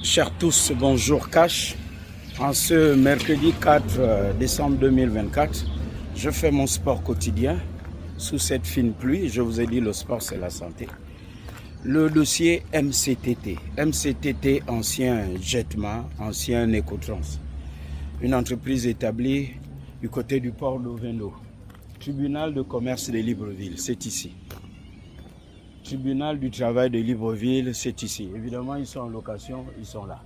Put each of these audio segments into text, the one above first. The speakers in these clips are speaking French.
Chers tous, bonjour Cash. En ce mercredi 4 décembre 2024, je fais mon sport quotidien sous cette fine pluie. Je vous ai dit, le sport c'est la santé. Le dossier MCTT. MCTT, ancien Jetma, ancien Ecotrans. Une entreprise établie du côté du port d'Ovendo. Tribunal de commerce de Libreville, c'est ici. Tribunal du travail de Libreville, c'est ici. Évidemment, ils sont en location, ils sont là.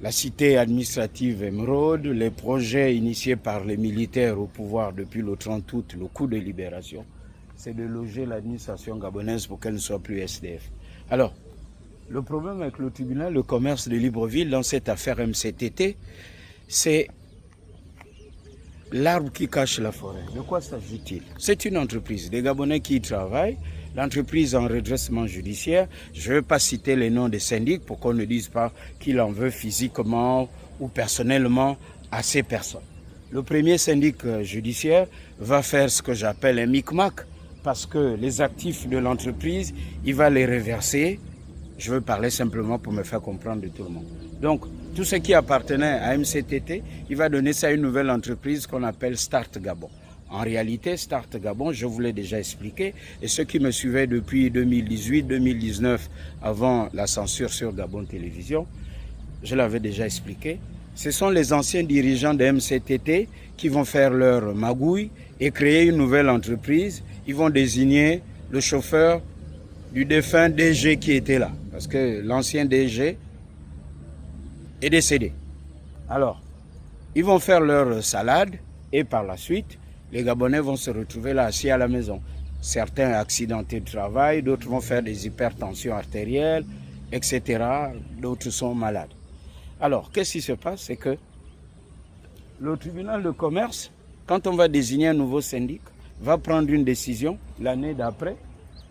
La cité administrative Émeraude, les projets initiés par les militaires au pouvoir depuis le 30 août, le coup de libération, c'est de loger l'administration gabonaise pour qu'elle ne soit plus SDF. Alors, le problème avec le tribunal de commerce de Libreville dans cette affaire MCTT, c'est l'arbre qui cache la forêt. De quoi s'agit-il? C'est une entreprise, des Gabonais qui y travaillent, l'entreprise en redressement judiciaire. Je ne vais pas citer les noms des syndics pour qu'on ne dise pas qu'il en veut physiquement ou personnellement à ces personnes. Le premier syndic judiciaire va faire ce que j'appelle un micmac parce que les actifs de l'entreprise, il va les reverser. Je veux parler simplement pour me faire comprendre de tout le monde. Donc, tout ce qui appartenait à MCTT, il va donner ça à une nouvelle entreprise qu'on appelle Start Gabon. En réalité, Start Gabon, je vous l'ai déjà expliqué, et ceux qui me suivaient depuis 2018-2019, avant la censure sur Gabon Télévision, je l'avais déjà expliqué, ce sont les anciens dirigeants de MCTT qui vont faire leur magouille et créer une nouvelle entreprise. Ils vont désigner le chauffeur du défunt DG qui était là, parce que l'ancien DG est décédé. Alors, ils vont faire leur salade et par la suite, les Gabonais vont se retrouver là assis à la maison. Certains accidentés de travail, d'autres vont faire des hypertensions artérielles, etc. D'autres sont malades. Alors, qu'est-ce qui se passe? C'est que le tribunal de commerce, quand on va désigner un nouveau syndic, va prendre une décision l'année d'après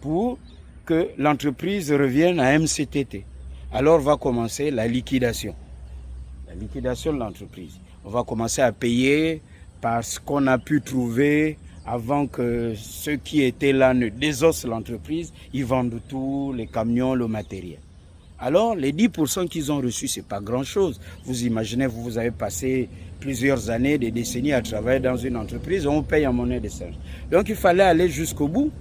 pour que l'entreprise revienne à MCTT. Alors va commencer la liquidation. La liquidation de l'entreprise. On va commencer à payer parce qu'on a pu trouver avant que ceux qui étaient là ne désossent l'entreprise, ils vendent tout, les camions, le matériel. Alors, les 10% qu'ils ont reçus, ce n'est pas grand-chose. Vous imaginez, vous avez passé plusieurs années, des décennies à travailler dans une entreprise, on paye en monnaie de singe. Donc, il fallait aller jusqu'au bout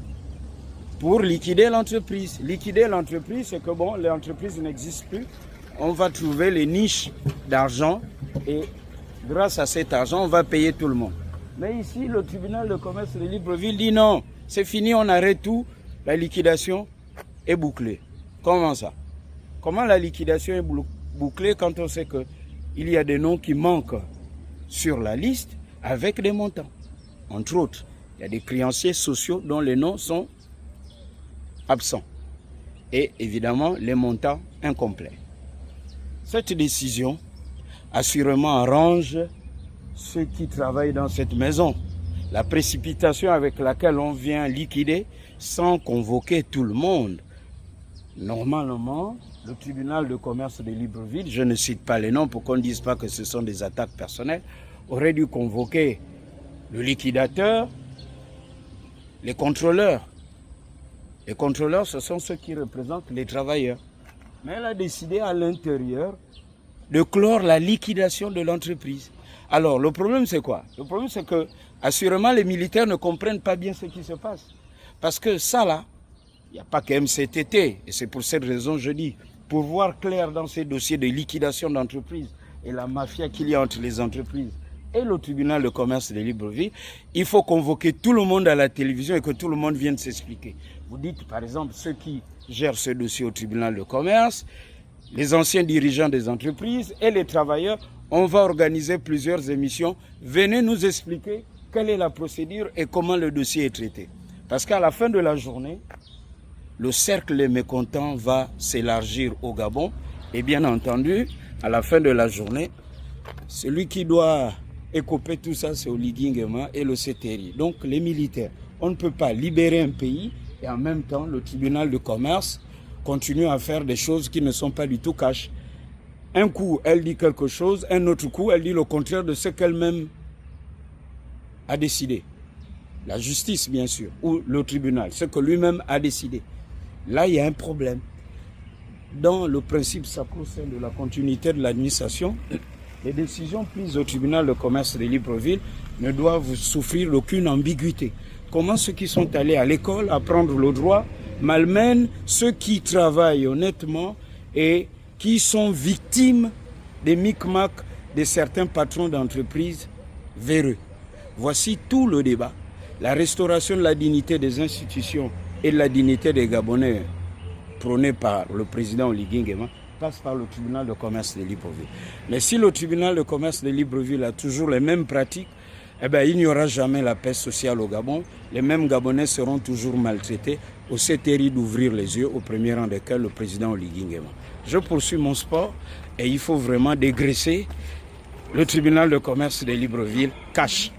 pour liquider l'entreprise. Liquider l'entreprise, c'est que bon, l'entreprise n'existe plus. On va trouver les niches d'argent et grâce à cet argent, on va payer tout le monde. Mais ici, le tribunal de commerce de Libreville dit non, c'est fini, on arrête tout, la liquidation est bouclée. Comment ça? Comment la liquidation est bouclée quand on sait qu'il y a des noms qui manquent sur la liste avec des montants? Entre autres, il y a des créanciers sociaux dont les noms sont absents. Et évidemment, les montants incomplets. Cette décision, assurément, arrange ceux qui travaillent dans cette maison. La précipitation avec laquelle on vient liquider sans convoquer tout le monde. Normalement, le tribunal de commerce de Libreville, je ne cite pas les noms pour qu'on ne dise pas que ce sont des attaques personnelles, aurait dû convoquer le liquidateur, les contrôleurs. Les contrôleurs, ce sont ceux qui représentent les travailleurs. Mais elle a décidé à l'intérieur de clore la liquidation de l'entreprise. Alors, le problème, c'est quoi? Le problème, c'est que, assurément, les militaires ne comprennent pas bien ce qui se passe. Parce que ça, là, il n'y a pas que MCTT. Et c'est pour cette raison, je dis, pour voir clair dans ces dossiers de liquidation d'entreprise et la mafia qu'il y a entre les entreprises et le tribunal de commerce de Libreville, il faut convoquer tout le monde à la télévision et que tout le monde vienne s'expliquer. Vous dites, par exemple, ceux qui gèrent ce dossier au tribunal de commerce, les anciens dirigeants des entreprises et les travailleurs, on va organiser plusieurs émissions. Venez nous expliquer quelle est la procédure et comment le dossier est traité. Parce qu'à la fin de la journée, le cercle des mécontents va s'élargir au Gabon. Et bien entendu, à la fin de la journée, celui qui doit écoper tout ça, c'est Oligui Nguema et le CTRI. Donc les militaires. On ne peut pas libérer un pays et en même temps, le tribunal de commerce continue à faire des choses qui ne sont pas du tout cash. Un coup, elle dit quelque chose, un autre coup, elle dit le contraire de ce qu'elle-même a décidé. La justice, bien sûr, ou le tribunal, ce que lui-même a décidé. Là, il y a un problème. dans le principe sacro-saint de la continuité de l'administration, les décisions prises au tribunal de commerce de Libreville ne doivent souffrir d'aucune ambiguïté. Comment ceux qui sont allés à l'école apprendre le droit malmènent ceux qui travaillent honnêtement et qui sont victimes des micmacs de certains patrons d'entreprises véreux. Voici tout le débat. La restauration de la dignité des institutions et de la dignité des Gabonais prônée par le président Oligui Nguema passe par le tribunal de commerce de Libreville. Mais si le tribunal de commerce de Libreville a toujours les mêmes pratiques, eh bien, il n'y aura jamais la paix sociale au Gabon. Les mêmes Gabonais seront toujours maltraités. Aussi terrible d'ouvrir les yeux, au premier rang desquels le président Oligui Nguema. Je poursuis mon sport et il faut vraiment dégraisser le tribunal de commerce de Libreville cash.